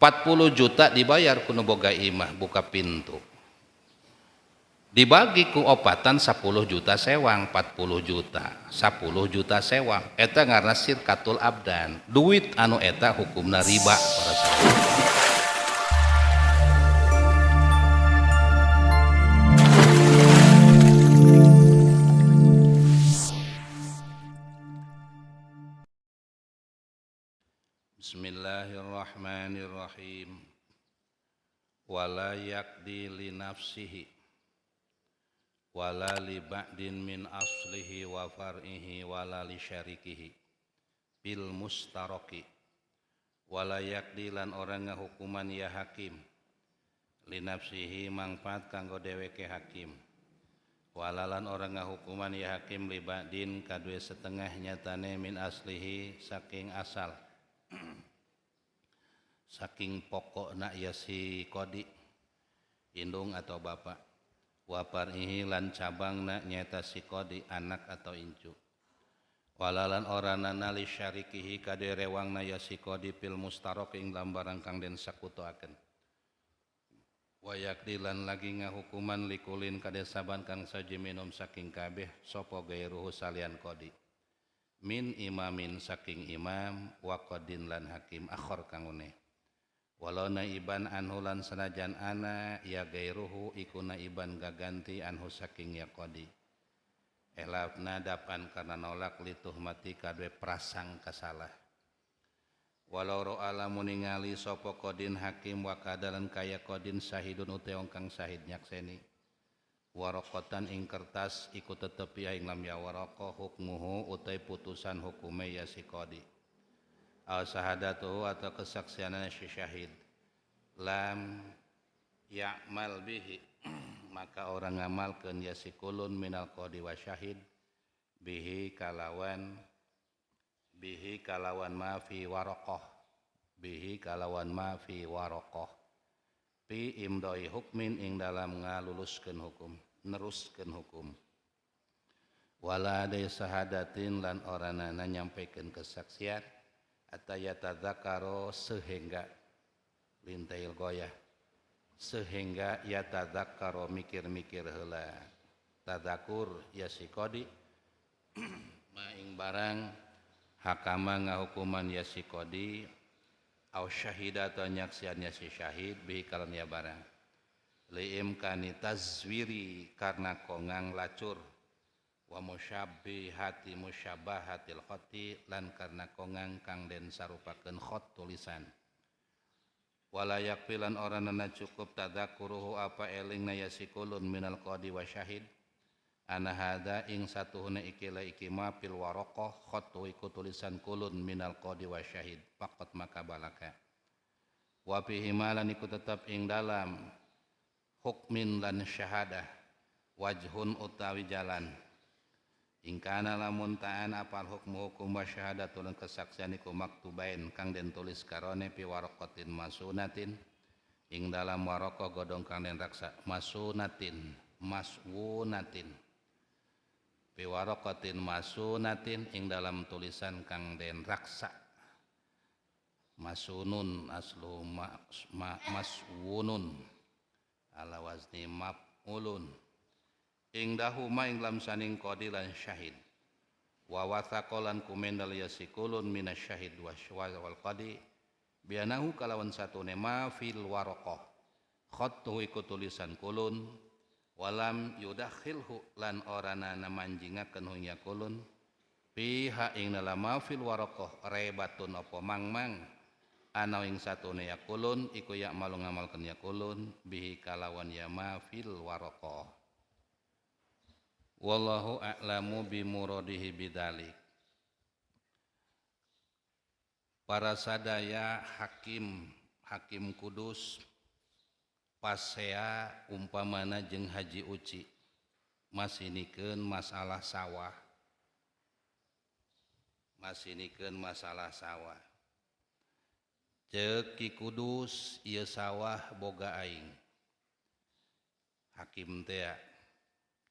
40 juta dibayar kuno boga imah buka pintu, dibagi ku opatan 10 juta sewang, 40 juta 10 juta sewang, eta ngaranna sirkatul abdan, duit anu eta hukumna riba para sahabat. Bismillahirrahmanirrahim. Wala yakdi li nafsihi wala li ba'din min aslihi wa far'ihi wala li syarikihi bil mustaraki. Wala yakdi lan orang ngahukuman ya hakim li nafsihi mangfaat kanggo dheweke hakim, walalan orang ngahukuman ya hakim li ba'din kadue setengah nyatane min aslihi saking asal saking pokokna ya si kodi indung atau bapak, waparihi lan cabangna nyata si kodi anak atau incu, walalan orana nali syarikihi kade rewangna ya si kodi pil mustarok ing dalam barang kang den sakutoaken, wayak dilan lagi ngahukuman likulin kade saban kang saji minum saking kabeh sopo gairuhu salian kodi min imamin saking imam wa qadin lan hakim akhor kang une, walau naiban anhu lan sanajan ana ya gairuhu iku naiban gaganti anhu saking ya qadi, elafna dapan karena nolak lituh mati kadwe prasangka salah, walau ro'a lamun ningali sapa qadin hakim wa kadalan kaya qadin sahidun uteong kang sahid nyakseni warokotan ing kertas iku tetep ya ing lam ya waraqah hukmuhu utai putusan hukume ya si qadi al sahadatuhu atau kesaksianana si syahid lam ya'mal bihi maka orang ngamalkeun ya si kulun minal qadi wa syahid bihi kalawan ma fi waraqah bihi kalawan ma fi waraqah pi imdoi hukmin ing dalam ngaluluskeun hukum neruskeun hukum, wala de sahadatin lan oranana nyampaikan kesaksian atayatadzakaro sehingga lintail goyah sehingga yatadzakaro mikir-mikir heula tadzakur ya si qadi ma ing barang hakama ngahukuman ya si qadi au syahida atau nyaksiannya si syahid bihi kalan ya barang liimkani tazwiri karena kongang lacur wa musyabbihati musyabbahatil khati lan karena kongang kang den sarupakeun khot tulisan, wala yakfilan oranana cukup tadzakuruhu apa elingna yasikulun minal qadi wa syahid ana hada ing satuhuna ikila ikima pil waraqah khatu iku tulisan kulun minal qadi wa syahid faqat maka balaka wa fihi malan iku tetap ing dalam hukmin lan syahadah wajhun utawi jalan ingkana lamun ta'an apal hukmu hukum wa syahadatul kesaksian iku maktubain kang den tulis karone pi waraqatin masunatin ing dalam waraqah godong kang den raksa masunatin maswunatin pi waraqatin masunatin ing dalam tulisan kang den raksa masunun aslu maswunun ala wazni maf'ulun ing dahuma ing lam saning qadi lan syahid wa wathaqalan kumendal yasikulun minasyahid wal qadi bianahu kalawan satune ma fil waraqah khattu iku tulisan kulun walam yudakhilhu lan orana namanjingakeun hu kulun piha ing dalam ma fil waraqah rebatun apa mangmang ana ing satune yakulun iku ya malu ngamalkeun yakulun bihi kalawan ya ma fil waraqah, wallahu a'lamu bi muradihi bidzalik. Para sadaya hakim kudus pasea umpamana jeung haji uci masinikeun masalah sawah ceuk ki kudus ieu sawah boga aing hakim teh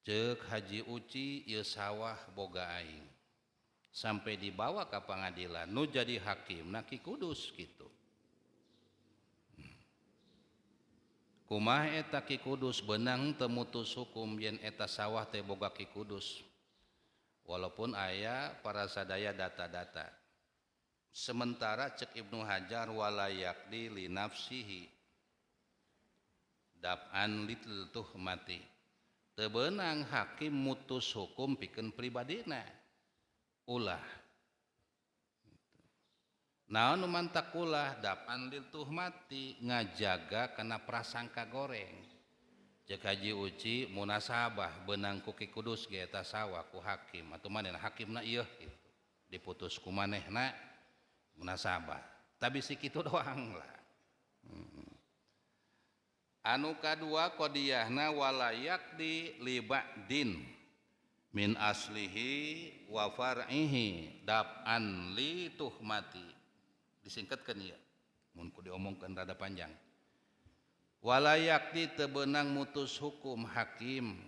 ceuk haji uci ieu sawah boga aing sampai dibawa ke pengadilan nu jadi hakim na ki kudus gitu kumaha eta Ki Kudus benang teu mutus hukum yen eta sawah teh boga Ki Kudus. Walaupun aya para sadaya data-data. Sementara cek Ibnu Hajar walayakdi li nafsihi dab'an litul tuhmati. Teu beunang hakim mutus hukum pikeun pribadina. Ulah. Naon mantak ulah dab'an lil tuhmati ngajaga kana prasangka goreng. Cek Haji Uci munasabah beunang ku Ki Kudus ge eta sawah ku hakim atuh manehna hakimna ieu gitu. Diputus ku manehna munasabah. Tapi si kitu doang lah. Anu kadua qadiyahna walayak di libadin min aslihi wa far'ihi dab'an li tuhmati. Disingkatkeun ieu. Mun ku diomongkeun rada panjang. Walayak di teu beunang mutus hukum hakim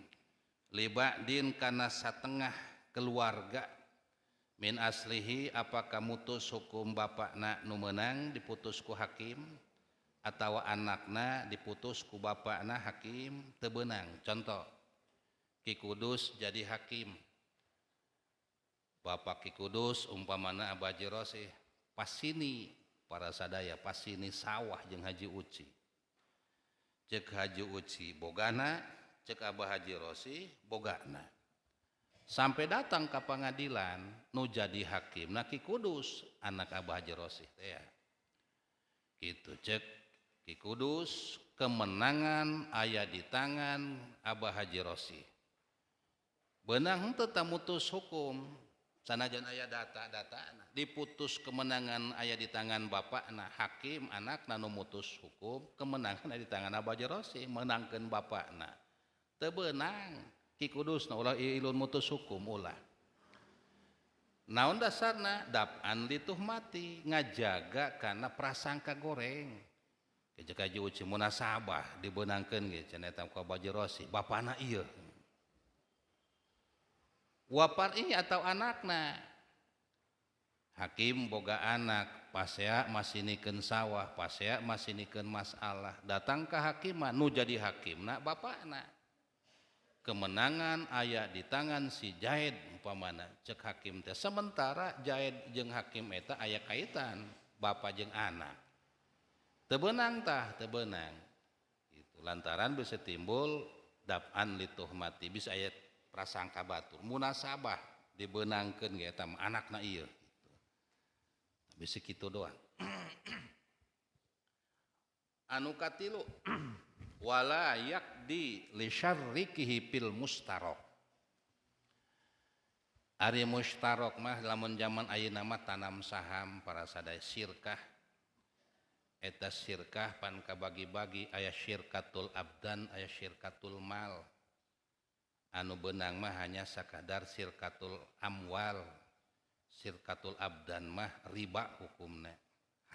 libadin kana satengah keluarga min aslihi apakah mutus hukum bapakna nu meunang diputus ku hakim atawa anakna diputus ku bapakna hakim teu beunang. Contoh Ki Kudus jadi hakim, bapak Ki Kudus umpamana Abah Haji Rosih pasini para sadaya pasini sawah jeung Haji Uci. Cek Haji Uci bogana, cek Abah Haji Rosih bogana. Sampai datang ke pengadilan nu jadi hakim na Ki Kudus anak Abah Haji Rosih teh ya. Kitu cek Ki Kudus kemenangan aya di tangan Abah Haji Rosih. Beunang henteu tamutus hukum sanajan aya data-datana diputus kemenangan aya di tangan bapakna hakim anakna nu mutus hukum kemenangan aya di tangan Abah Haji Rosih menangkeun bapakna. Teu beunang Ki Kudus na ulah ilun mutus hukum ulah. Naon dasarna dab'an li tuhmati ngajaga kana prasangka goreng. Cek Haji Uci munasabah dibeunangkeun ge cenah eta ku Abah Haji Rosih bapana ieu. Wapar'i atau anakna hakim boga anak pasea masinikeun sawah pasea masinikeun masalah datang ka hakiman nu jadi hakimna bapakna kemenangan aya di tangan si Jaid umpamana cek hakim teh sementara Jaid jeung hakim eta aya kaitan bapa jeung anak teu beunang tah teu beunang gitu lantaran bisa timbul dab'an li tuhmati bisa aya prasangka batur munasabah dibeunangkeun ge eta anakna ieu gitu. Tapi sakitu doang. Anu katilu wala yakdi li syarrikihi fil mustarok. Ari mustarok mah lamun zaman ayeuna mah tanam saham para sadaya syirkah. Eta syirkah pan kabagi-bagi aya syirkatul abdan aya syirkatul mal. Anu beunang mah hanya sakadar syirkatul amwal. Syirkatul abdan mah riba hukumna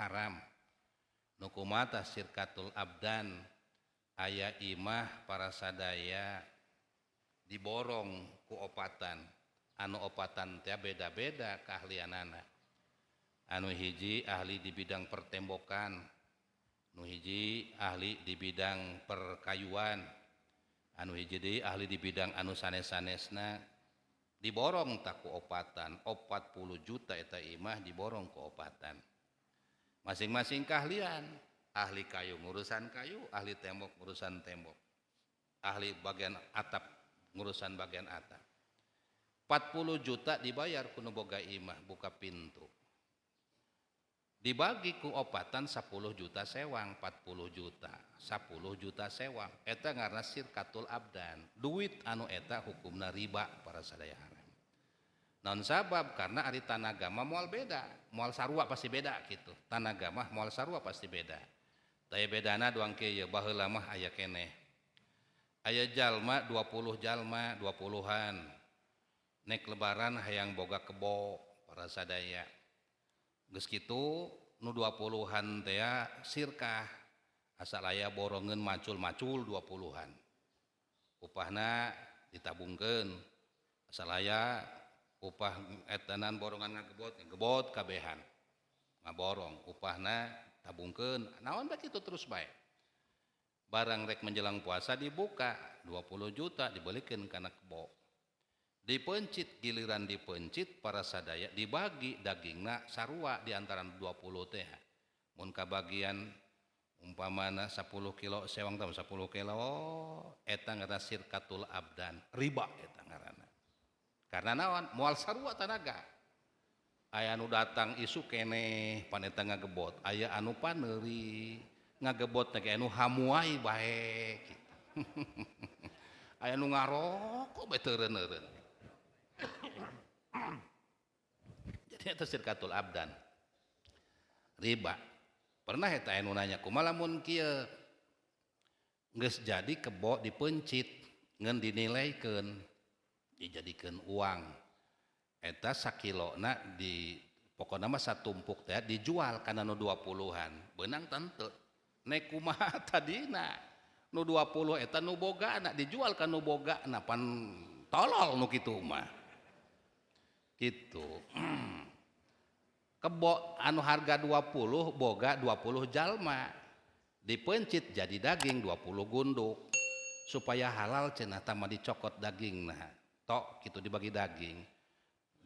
haram. Nu kumaha syirkatul abdan aya imah para sadaya diborong ku opatan. Anu opatan teh beda-beda keahlianana. Anu hiji ahli di bidang pertembokan, nu hiji ahli di bidang perkayuan, anu hiji deui ahli di bidang anu sanes-sanesna diborong tak ku opatan 40 juta eta imah diborong ku opatan. Masing-masing keahlian, ahli kayu ngurusan kayu, ahli tembok ngurusan tembok, ahli bagian atap ngurusan bagian atap. 40 juta dibayar kuno boga imah buka pintu. Dibagi ku opatan 10 juta sewang 40 juta 10 juta sewang eta ngaranna syirkatul abdan duit anu eta hukumna riba para sadaya haram. Non sabab karena ari tanaga mah moal beda moal sarua pasti beda gitu tanaga mah moal sarua pasti beda taya bedana doang kieu baheula mah aya keneh aya jalma 20 jalma 20-an nek lebaran hayang boga kebo para sadaya geus kitu nu 20-an teh sirkah asal aya borongeun macul-macul 20-an upahna ditabungkeun asal aya upah etanan borongan ngagebot kabehan ngaborong upahna tabungkeun naon da kitu terus bae barang rek menjelang puasa dibuka 20 juta dibelikan kana kebo. Dipencit giliran dipencit para sadaya dibagi dagingna sarua di antara 20 teh. Mun kabagian umpamana 10 kilo sewang tahu 10 kilo eta ngaranna sirkatul abdan riba eta ngaranna. Karena naon moal sarua tanaga. Aya anu datang isu keneh paneta ngagebot, aya anu paneuri ngagebot teh anu hamuai bae gitu. Aya nu ngarokok bae teureun-eureun. Jadi eta sirkatul abdan riba. Pernah eta anu nanya kumaha lamun kieu geus jadi kebo dipencit ngan dinilaikeun dijadikeun uang eta sakilona di pokona mah satumpuk teh dijual kana nu 20-an beunang teu nek kumaha tadina nu 20 eta nu bogana dijual ka nu bogana pan tolol nu kitu mah gitu. Kebo anu harga 20 boga 20 jalma dipencit jadi daging 20 gunduk supaya halal cenah mah dicokot dagingna tok gitu dibagi daging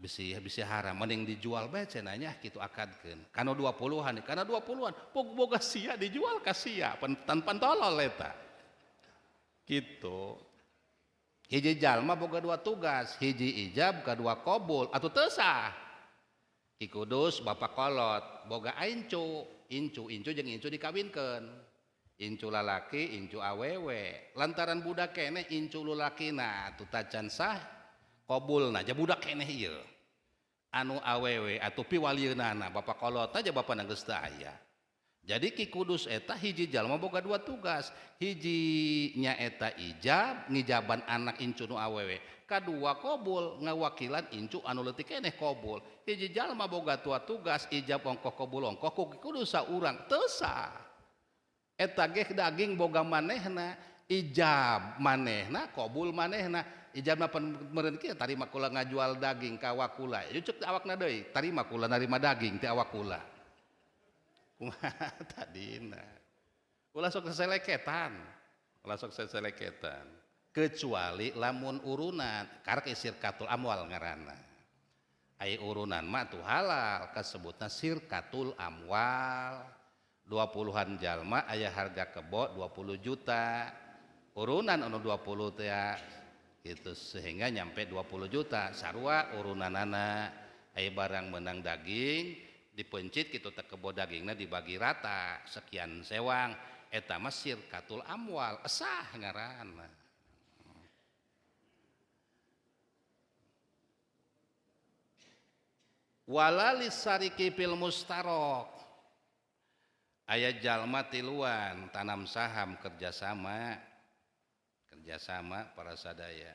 bisi haram mending dijual bae cenah kitu akadkeun kana 20-an kana 20-an boga sia dijual ka sia tanpa tolol eta gitu. Hiji jalma boga 2 tugas hiji ijab kadua qabul atuh teu sah. Ki Kudus bapak kolot boga incu jeung incu dikawinkeun incu lalaki incu awewe lantaran budak keneh incu lalakina tu tacan sah qabulna ja budak keneh ieu anu awewe atuh piwalieunana bapak kolot aja bapana geus teu aya. Jadi Ki Kudus eta hiji jalma boga 2 tugas hiji nya eta ijab ngijaban anak incu nu awewe kadua qabul ngawakilan incu anu leutik keneh qabul hiji jalma boga 2 tugas ijab ongkoh qabul ongkoh ku kudu saurang teu sah eta ge daging boga manehna ijab manehna qabul manehna ijabna meureun kieu tarima kula ngajual daging ka awak kula cek awakna deui tarima kula narima daging ti awak kula kumaha tadina ulah sok seseleketan kecuali lamun urunan karek sirkatul amwal ngaranna ai urunan mah tuh halal kasebutna sirkatul amwal 20-an jalma aya harga kebo 20 juta urunan anu 20 teh gitu sehingga nyampe 20 juta sarua urunanana aya barang menang daging dipencit kitu teh kebo dagingna dibagi rata sekian sewang eta mah sirkatul amwal sah ngaranna. Walalis sariki fil mustarok aya jalma tiluan tanam saham kerjasama para sadaya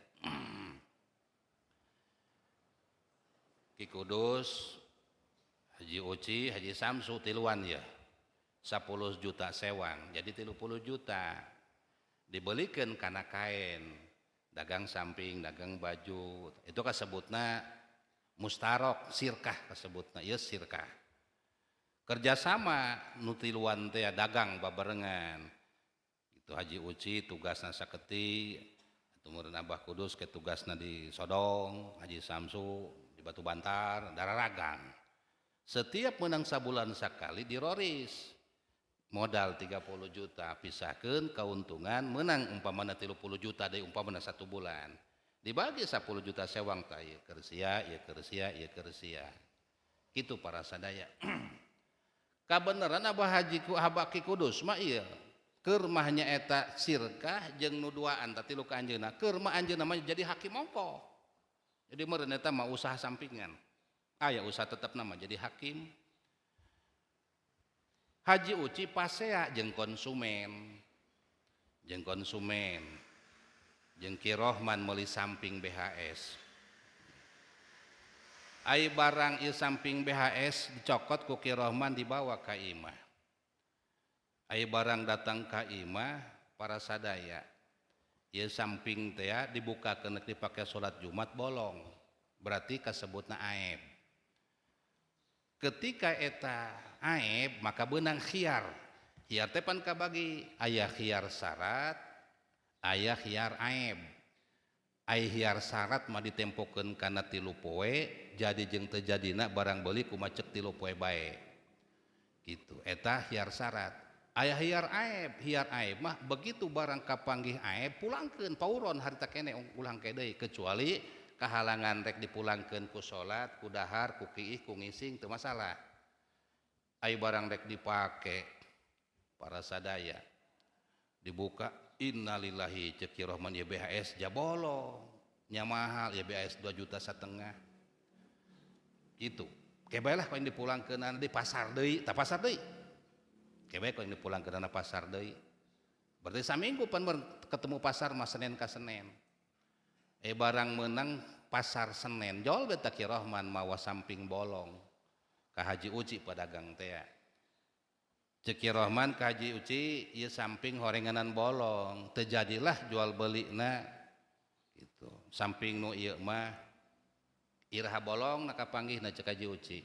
Ki Kudus Haji Uci Haji Samsu tiluan ya 10 juta sewang jadi 30 juta dibelikan kana kain dagang samping dagang baju itu kasebutna mustarok sirkah kasebutna ieu sirkah kerjasama nu tiluan teh dagang babarengan itu Haji Uci tugasna saketi tumeureun Abah Kudus ke tugasna di Sodong Haji Samsu di Batu Bantar dararagang setiap menang sabulan sakali diroris modal 30 juta pisahkeun kauntungan menang umpamana 30 juta deui umpamana 1 bulan dibagi 10 juta sewang tah ieu kersia kitu para sadaya kabeneran Abah Ki Kudus mah ieu keur mahnya eta sirkah jeung nu duaan tah 3 ka anjeunna keur mah anjeunna mah jadi hakim ongkoh jadi meureun eta mah usaha sampingan aya usaha tetep nama jadi hakim. Haji Uci pasea jeung konsumen jeung Ki Rohman meuli samping BHS ai barang ieu samping BHS dicokot ku Ki Rohman dibawa ka imah ai barang datang ka imah para sadaya ieu samping teh dibukakeun dipake salat Jumat bolong berarti kasebutna aib. Ketika eta aib maka benang khiar Hiar teh pan kabagi aya hiar syarat aya hiar aib. Ai hiar syarat mah ditempokeun kana 3 poe jadi jeung teu jadina barang beuli kumacek 3 poe bae gitu eta hiar syarat. Aya hiar aib mah begitu barang kapanggih aib pulangkeun pauron harita kene ulang ke deui kecuali kahalangan rek dipulangkeun ku salat ku dahar ku kiih ku ngising teu masalah. Ai barang rek dipake para sadaya dibuka innalillahi cek Rahman ya BHS jabolong nya mahal ya BHS 2,5 juta itu kebae lah kalau dipulangkeun di pasar deui tah pasar deui kebae kalau dipulangkeun na pasar deui berarti saminggu pan ketemu pasar mah Senin ka Senin barang menang pasar Senin jol beta Ki Rahman mawa samping bolong ka Haji Uci pedagang teh Ceki Rahman ka Haji Uci ieu samping horenganan bolong terjadilah jual belina gitu samping nu ieu mah iraha bolong na kapanggihna cek Haji Uci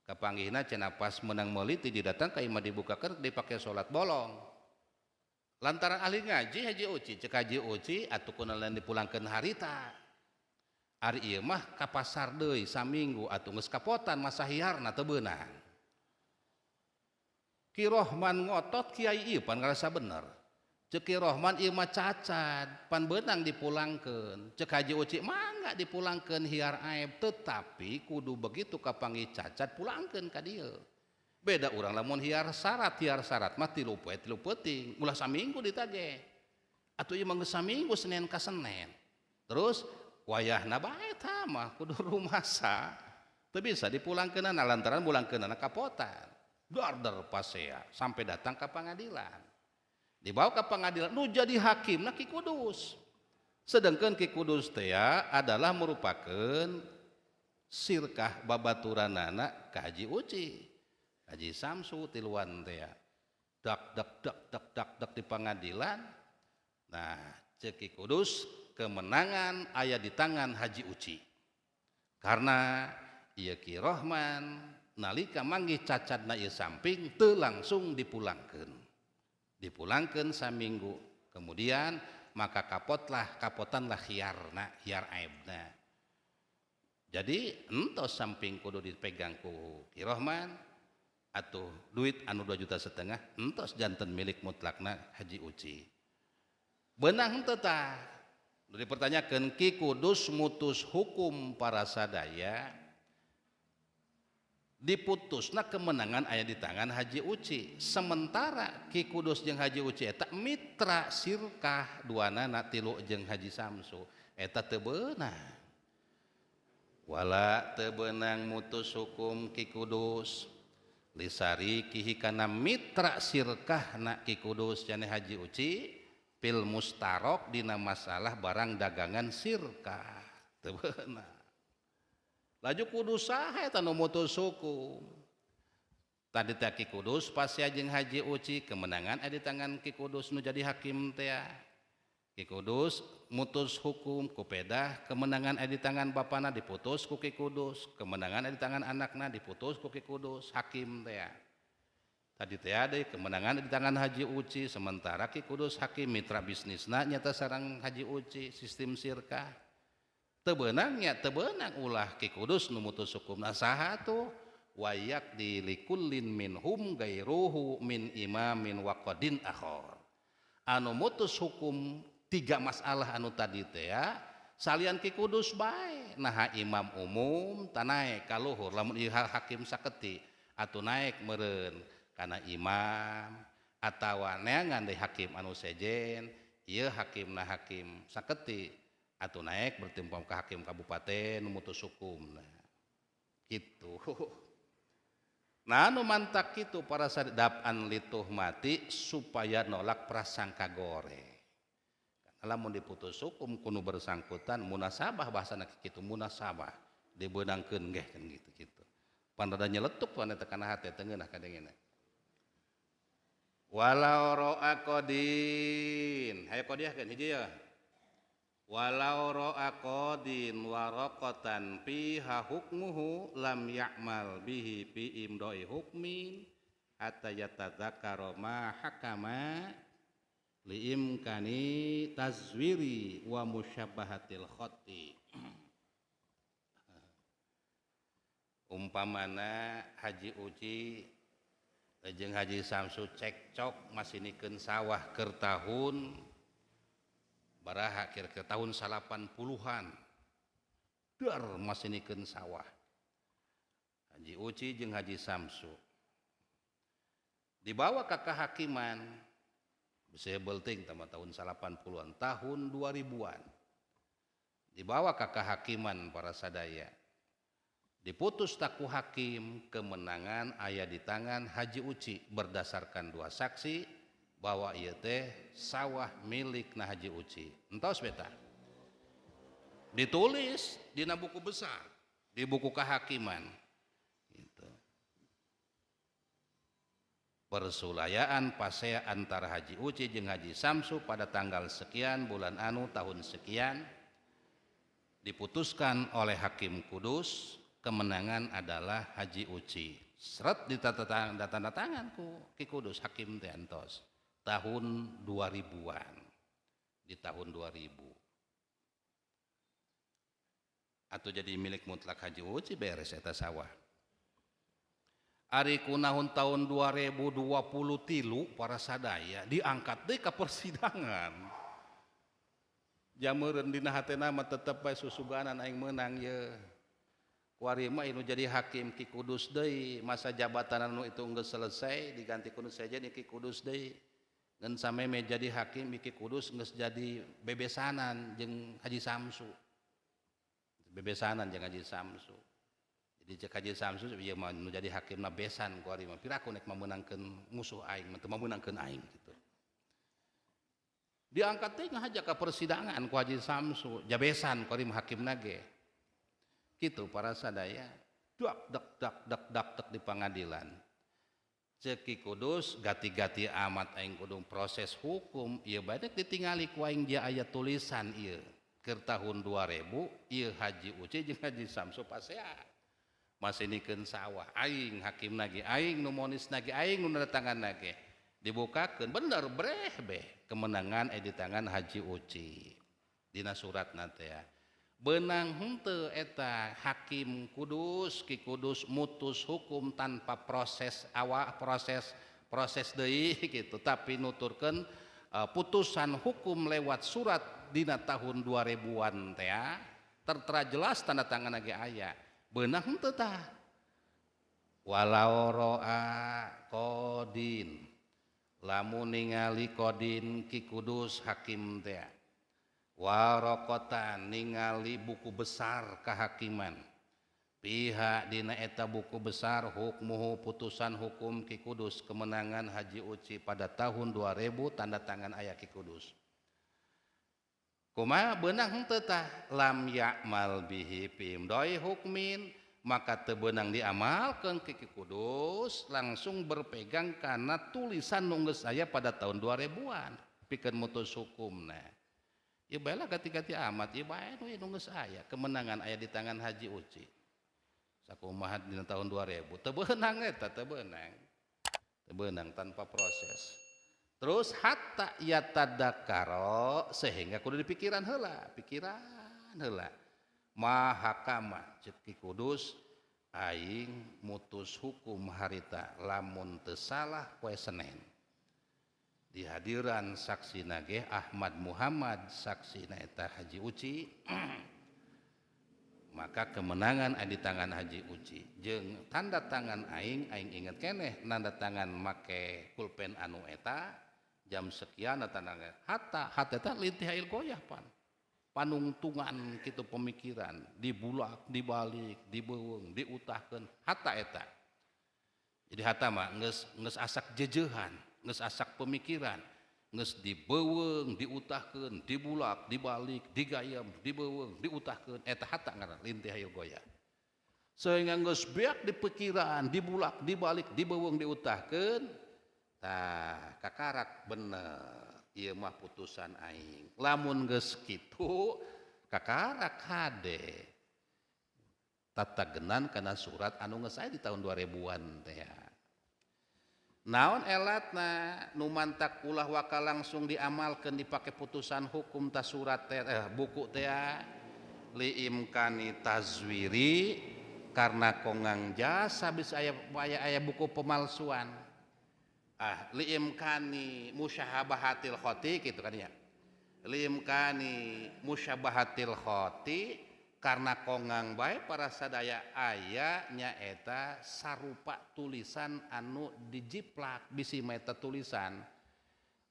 kapanggihna cenah pas menang meuli teu didatang ka imah dibukakeun dipake salat bolong lantaran ahli ngaji Haji Uci cek Haji Uci atuh kunaon dipulangkeun harita ari ieu mah ka pasar deui saminggu atuh geus kapotan masa hiarna teu beunang Ki Rahman ngotot kiai ieu pan ngarasa bener cek Ki Rahman ieu mah cacat pan beunang dipulangkeun cek Haji Uci mangga dipulangkeun hiar aib tetapi kudu begitu kapanggih cacat pulangkeun ka dieu beda urang lamun hiar syarat mah 3 poe 3 peuting ulah saminggu ditage atuh ieu mah geus saminggu Senin ka Senin terus wayahna bae tah mah kudu rumasa teu bisa dipulangkeunana lantaran bulangkeunana kapotan darder pasea sampai datang ke pengadilan dibawa ke pengadilan nu jadi hakim na Ki Kudus sedangkan Ki Kudus teh adalah merupakan sirkah babaturanana ka Haji Uci Haji Samsu tiluan teh dak di pengadilan nah cek Ki Kudus kemenangan aya di tangan Haji Uci karena ieu Ki Rahman nalika manggih cacatna ieu samping teu langsung dipulangkeun saminggu kemudian maka kapotanlah hiarna hiar aibna jadi entos samping kudu dipegang ku Ki Rahman atuh duit anu 2,5 juta entos janten milik mutlakna Haji Uci beunang henteu tah dipertanyakeun Ki Kudus mutus hukum para sadaya diputusna kemenangan aya di tangan Haji Uci sementara Ki Kudus jeung Haji Uci eta mitra sirkah duanana tilu jeung Haji Samsu eta teu beunang wala teu beunang mutus hukum Ki Kudus lisari kihi kana mitra sirkahna Ki Kudus cenah Haji Uci pil mustarok dina masalah barang dagangan sirkah teu beunang laju Kudus saha eta nu mutus hukum tadi teh Ki Kudus pasya jeung Haji Uci kemenangan aya di tangan Ki Kudus nu jadi hakim teh Ki Kudus mutus hukum ku pedah kemenangan aya di tangan bapana diputus ku Ki Kudus kemenangan aya di tangan anakna diputus ku Ki Kudus hakim teh tadi teh deui kemenangan aya di tangan Haji Uci sementara Ki Kudus hakim mitra bisnisna nyata sareng Haji Uci sistem sirkah teu beunang ulah Ki Kudus nu mutus hukumna saha tuh wayak di likullin minhum gairuhu min imamin wa qadin akhar anu mutus hukum 3 masalah anu tadi teh salian Ki Kudus bae naha imam umum tanaek ka luhur lamun ieu hakim saketi atuh naek meureun kana imam atawa neangan deui hakim anu sejen ieu hakimna hakim saketi atuh naik bertimpang ke hakim kabupaten mutus hukum gitu nah anu mantak kitu para sadap-an lituh mati supaya nolak prasangka goreng lamun diputus hukum kudu bersangkutan munasabah bahasana kitu munasabah dibeunangkeun geh kan gitu pan rada nyeletuk pan eta kana hate teu ngeunah kadengena walau ro'a qadin hayo qadiahkeun hiji ya walau ro'a qadin waraqatan fiha hukmuhu lam ya'mal bihi fi imdai hukmin hatta yatadzakara ma hakama liimkani tazwiri wa musyabbahatil khatti. Umpamana Haji Uci jeung Haji Samsu cekcok masinikeun sawah keur tahun baraha kira tahun 80-an dar masinikeun sawah Haji Uci jeung Haji Samsu dibawa ke kehakiman bisa belting tama tahun 80-an tahun 2000-an dibawa ke kehakiman para sadaya diputus taku hakim kemenangan aya di tangan Haji Uci berdasarkan dua saksi bahwa ieu teh sawah milik na Haji Uci. Entos beta. Ditulis dina buku besar, di buku kehakiman. Gitu. Persulayaan pasea antara Haji Uci jeung Haji Samsu pada tanggal sekian bulan anu tahun sekian diputuskan oleh Hakim Kudus. Kemenangan adalah Haji Uci. Seret ditanda tangan ku Ki Kudus Hakim teh entos tahun 2000-an. Di tahun 2000. Atau jadi milik mutlak Haji Uci beres eta sawah. Ari kunaon tahun 2023 para sadaya diangkat deui ka persidangan. Jameureun dina hatena mah tetep bae susuganan aing meunang ye. Kuari mah inu jadi hakim Ki Kudus deui masa jabatan anu itu geus selesai diganti Kudus saja ni Ki Kudus deui ngan sameme jadi hakim Ki Kudus geus jadi bebesanan jeung Haji Samsu bebesanan jeung Haji Samsu jadi cek Haji Samsu ieu mah nu jadi hakimna besan kuari mah piraku nek memenangkeun musuh aing teu memenangkeun aing gitu diangkat teh ngahaja ka persidangan ku Haji Samsu jabesan kuari mah hakimna ge gitu para sadaya dak di pengadilan cek Ki Kudus gati-gati amat aing kudu proses hukum ieu bae ditingali ku aing dia aya tulisan ieu keur tahun 2000 ieu Haji Uci jeung Haji Samsu pasea masinikeun sawah aing hakimna ge aing nu monisna ge aing nu nadatanganna ge dibukakeun bener breh beh kemenangan di tangan Haji Uci dina suratna teh benang henteu eta Hakim Kudus Ki Kudus mutus hukum tanpa proses deui gitu tapi nuturkeun putusan hukum lewat surat dina tahun 2000-an teh tertera jelas tanda tangan ge aya beunang henteu tah walau roa qadin lamun ningali qadin Ki Kudus hakim teh warokotan ningali buku besar kehakiman pihak dina eta buku besar hukmuhu putusan hukum Ki Kudus kemenangan Haji Uci pada tahun 2000 tanda tangan aya Ki Kudus kumaha beunang henteu tah lam ya'mal bihi pimdoi hukmin maka teu beunang diamalkeun Ki Kudus langsung berpegang kana tulisan nu geus aya pada tahun 2000-an pikeun mutus hukumna. Ya baiklah gati-gati amat, ya baik nu geus aya kemenangan aya di tangan Haji Uci. Sakumaha dina tahun 2000, teu beunang eta teu beunang tanpa proses. Terus hatta yatadakaro sehingga kudu dipikiran heula, mahakama ceuk Ki Kudus aing mutus hukum harita lamun teu salah poe Senen. Di hadiran saksina ge Ahmad Muhammad saksina eta Haji Uci maka kemenangan ada di tangan Haji Uci jeung tanda tangan aing inget keneh tanda tangan make pulpen anu eta jam sekian tanda hatta eta lintih ail goyah panungtungan kitu pemikiran dibulak dibalik dibeuweung diutahkeun hatta eta jadi hatta mah geus asak jejehan geus asak pemikiran geus dibeuweung diutahkeun dibulak dibalik digayam dibeuweung diutahkeun eta hatta ngaranna lintih hayu goyah sehingga geus beak di pikiran dibulak dibalik dibeuweung diutahkeun tah kakarak bener ieu mah putusan aing lamun geus kitu kakarak hade tatagenan kana surat anu geus aya di tahun 2000-an teh naon elatna numantak ulah waka langsung diamalkan dipakai putusan hukum ta surat buku teh liimkani tazwiri karena kongang jasa bisa aya buku pemalsuan liimkani musyabahatil khoti gitu kan ya liimkani musyabahatil khoti karena kongang bae para sadaya aya nyaeta sarupa tulisan anu dijiplak bisi meta tulisan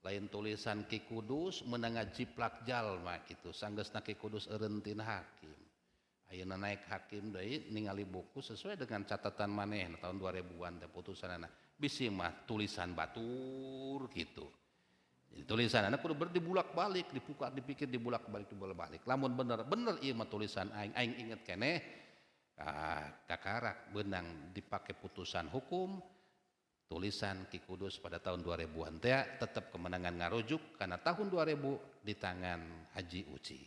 lain tulisan Ki Kudus menengah jiplak jalma gitu sanggeusna Ki Kudus eureuntin hakim ayeuna naik hakim deui ningali buku sesuai dengan catatan maneh tahun 2000-an teh putusanana bisi mah tulisan batur gitu. Jadi tulisan anak kudu dibulak-balik, dibuka, dipikir, dibulak-balik, dibulak-balik. Lamun bener ieu mah tulisan aing inget keneh kakarak benang dipakai putusan hukum tulisan Ki Kudus pada tahun 2000-an teh tetap kemenangan ngarujuk karena tahun 2000 di tangan Haji Uci.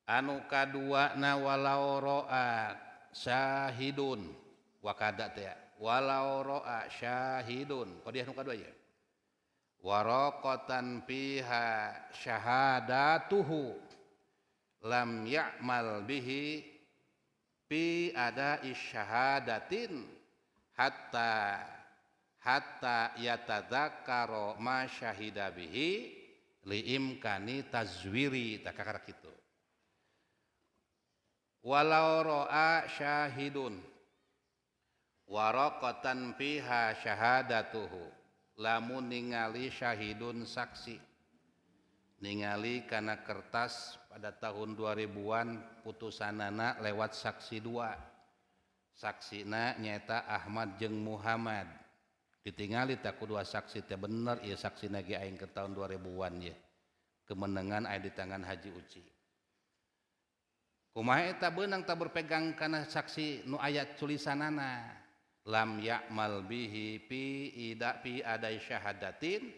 Anu kadua na walau ro'a syahidun wakada teh walau ro'a syahidun kodiah nu kadua ya waraqatan fiha syahadatuhu lam ya'mal bihi fi ada'i syahadatin hatta yatadzakkara ma syahida bihi liimkani tazwiri tak kakara kitu walau ro'a syahidun waraqatan fiha syahadatuhu lamun ningali syahidun saksi ningali kana kertas pada tahun 2000-an putusanana lewat saksi dua saksina nyaeta Ahmad jeung Muhammad ditingali tak kedua saksi teh bener ieu saksina ge aing ke tahun 2000-an ye kemenangan aya di tangan Haji Uci kumaha eta beunang tak berpegang kana saksi nu aya tulisanana lam ya'mal bihi fi adai syahadatin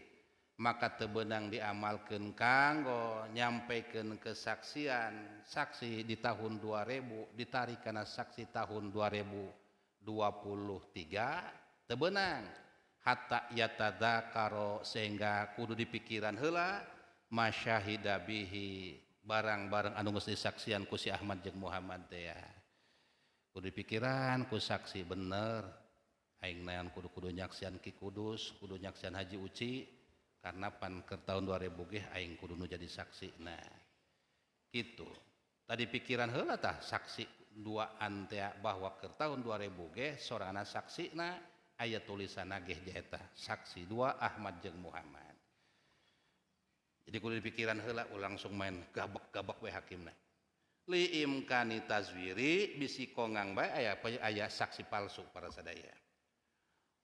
maka teu beunang diamalkeun kanggo nyampikeun kesaksian saksi di tahun 2000 ditarik kana saksi tahun 2023 teu beunang hatta yatadzakaro sehingga kudu dipikiran heula masyahida bihi barang-barang anu geus disaksian ku si Ahmad jeung Muhammad teh kudu dipikiran ku saksi bener aing naon kudu nyaksian Ki Kudus kudu nyaksian Haji Uci karena pan ke tahun 2000 ge aing kudu nu jadi saksi nah gitu tadi pikiran heula tah saksi duaan teh bahwa ke tahun 2000 ge sorana saksina aya tulisanna ge eta saksi dua Ahmad jeung Muhammad jadi kudu dipikiran heula langsung main gabak-gabak we hakimna liimkani tazwiri bisi kongang bae aya saksi palsu para sadaya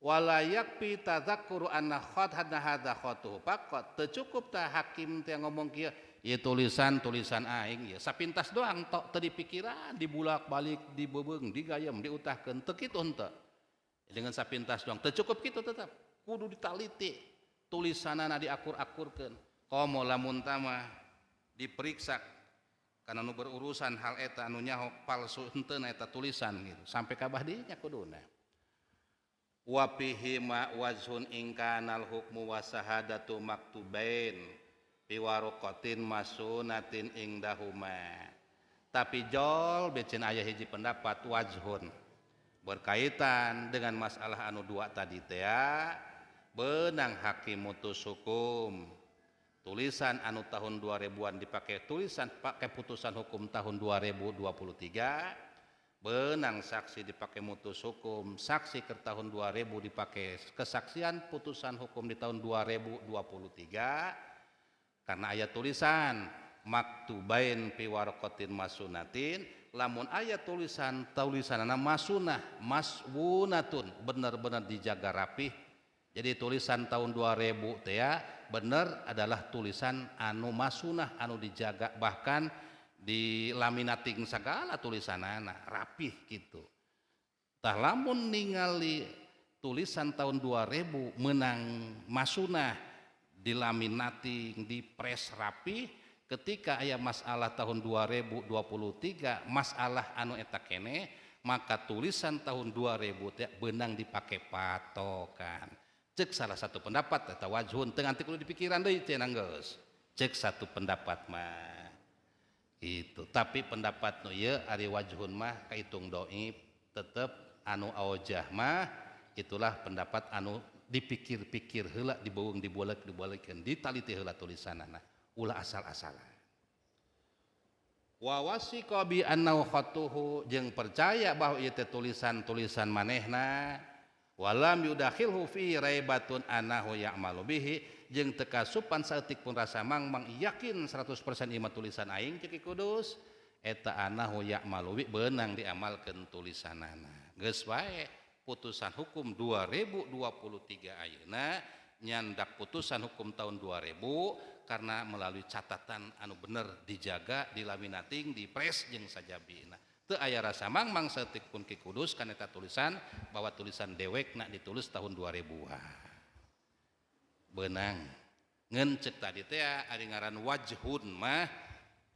wala yakfi tadzakkuru anna hadza khatuhu faqat teu cukup tah hakim teh ngomong kieu ieu tulisan aing ya sapintas doang tok teu dipikiran dibulak-balik dibebeung digayem diutahkeun teu kitu henteu dengan sapintas doang teu cukup kitu tetep kudu ditaliti tulisanana diakur-akurkeun komo lamun tama diperiksa karena nu berurusan hal eta anu nyaho palsu henteu eta tulisan gitu sampai ka bahdinya kuduna wa fihi ma wajhun ingkanal hukmu wa sahadatu maktubain fi waraqatin masunatin indahuma tapi jol becen aya hiji pendapat wajhun berkaitan dengan masalah anu dua tadi teh beunang hakim mutus hukum tulisan anu tahun 2000-an dipakai tulisan pakai putusan hukum tahun 2023 benang saksi dipakai mutus hukum saksi ke tahun 2000 dipakai kesaksian putusan hukum di tahun 2023 karena ayat tulisan maktubain fi waraqatin masunatin lamun ayat tulisanana masunah maswunatun benar-benar dijaga rapih jadi tulisan tahun 2000 teh bener adalah tulisan anu masunah anu dijaga bahkan di laminating segala tulisanana rapih gitu tah lamun ningali tulisan tahun 2000 menang masunah di laminating di press rapih ketika aya masalah tahun 2023 masalah anu eta keneh maka tulisan tahun 2000 teh benang dipakai patokan. Cek salah satu pendapat eta wajhun teu nganti kudu dipikiran deui teh nanggeus. Cek satu pendapat mah itu. Tapi pendapat nu ieu ari wajhun mah kahitung dhaif, tetep anu aujah mah itulah pendapat anu dipikir-pikir heula, dibeung dibolak-dibolikeun, ditaliti heula tulisanana, ulah asal-asalan. Wa wasiqa bi annahu khatuhu, jeung percaya bahwa ieu teh tulisan-tulisan manehna, walam yudakhilhu fi raibatun annahu ya'malu bihi, jeung teu kasupan saeutik pun rasa mangmang yakin 100% ieu tulisan aing cek Kudus eta annahu ya'malu bi beunang diamalkeun tulisanana. Geus wae putusan hukum 2023 ayeuna nyandak putusan hukum tahun 2000 karena melalui catatan anu bener dijaga, dilaminating, dipres jeung sajabina. Teu aya rasa mangmang saeutik pun Ki Kudus kana eta tulisan bahwa tulisan dewekna ditulis tahun 2000-an. Beunang. Ngeun ceuk tadi teh ari ngaran wajhun mah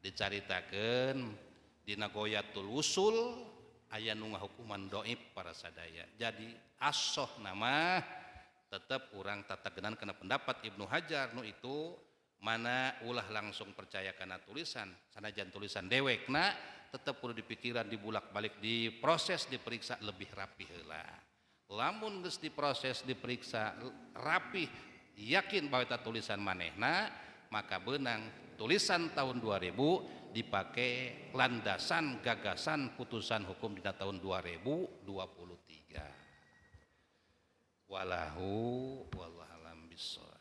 dicaritakeun dina Ghayatul Usul aya nu ngahukuman dhaif para sadaya. Jadi asoh nama tetap urang tatagenan kana pendapat Ibnu Hajar nu itu mana ulah langsung percaya kana tulisan sanajan tulisan dewekna tetap kudu dipikiran dibulak-balik diproses diperiksa lebih rapi heula. Lamun geus diproses diperiksa rapi yakin bahwa eta tulisan manehna maka beunang tulisan tahun 2000 dipakai landasan gagasan putusan hukum di tahun 2023. Wallahu wallahu alam bissawab.